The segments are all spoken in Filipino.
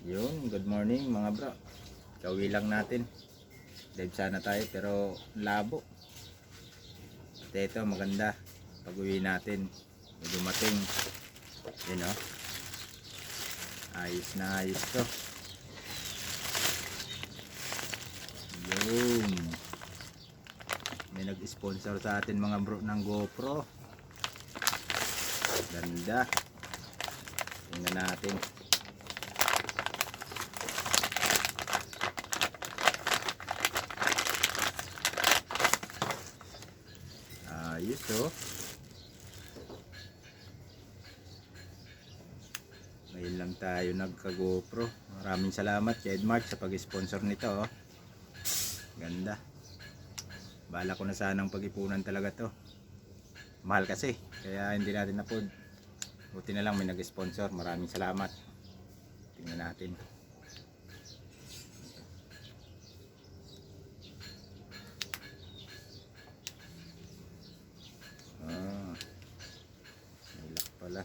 Yun, good morning mga bro. Kauwi lang natin. Dive sana tayo pero labo. At ito maganda. Pag uwi natin, may dumating. Yun o. Ayos na ayos to. Yun. May nag-sponsor sa atin mga bro ng GoPro. Ganda. Tingnan natin. Ayos oh. Ngayon lang tayo nagka-GoPro. Maraming salamat kay Edmark sa pag-sponsor nito oh. Ganda. Bala ko na sanang pag-ipunan talaga to. Mahal kasi, kaya hindi natin na-afford. Buti na lang may nag-sponsor. Maraming salamat. Tingnan natin. May lock pala.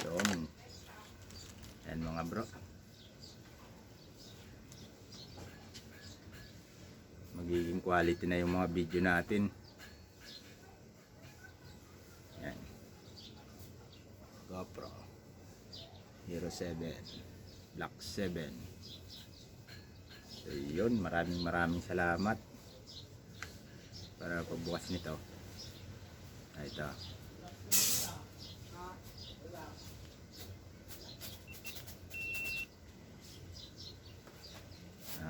Yun. Yan mga bro. Magiging quality na yung mga video natin. Yan. GoPro Hero 7 Black 7. So yun, maraming salamat. Para pagbukas nito. Ito.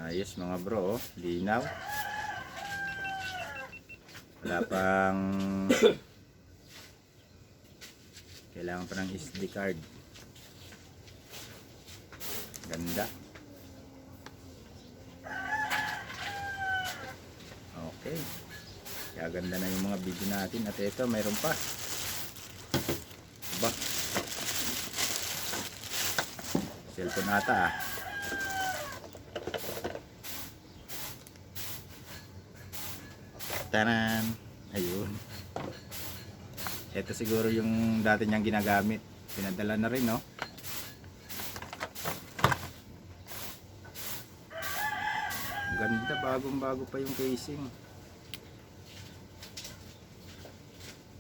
Ayos mga bro, linaw. Wala pang kailangan pa ng SD card. Ganda. Okay. Kaya ganda na yung mga video natin. At ito, mayroon pa. Ba? Cellphone ata ah. Tanan! Ayun. Ito siguro yung dati niyang ginagamit. Pinadala na rin, no? Ganda, bagong-bago pa yung casing.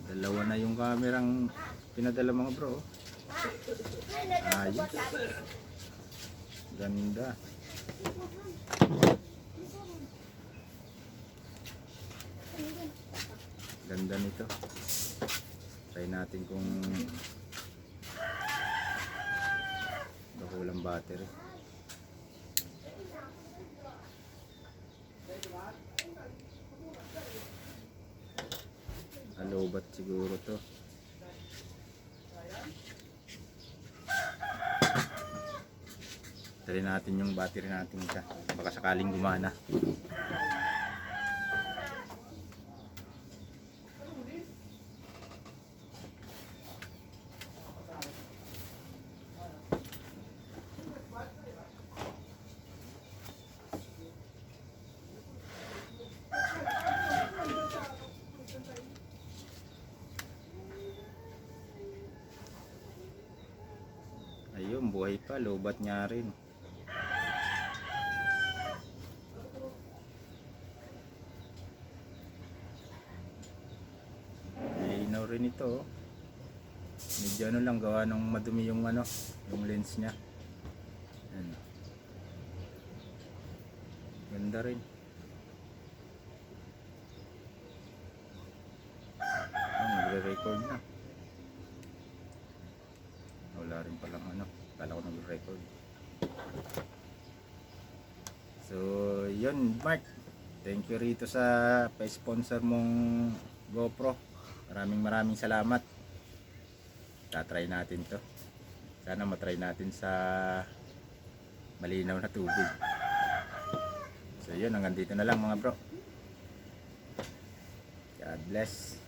Dalawa na yung kamerang pinadala mga bro. Ayos. Ganda. Ganda nito. Try natin kung kulang battery. Alobat siguro to. Try natin yung battery natin isa. Baka sakaling gumana. Ayun, buhay pa, lobat niya rin. Linaw rin ito. Medyo ano lang, gawa nung madumi yung ano, yung lens niya. Ayan. Ganda rin. Nagre-record na. Wala rin palang ano, kala ko nag-record. So yun Mark, thank you rito sa pa-sponsor mong GoPro. Maraming salamat. Tatry natin to. Sana matry natin sa malinaw na tubig. So yun, hanggang dito na lang mga bro. God bless.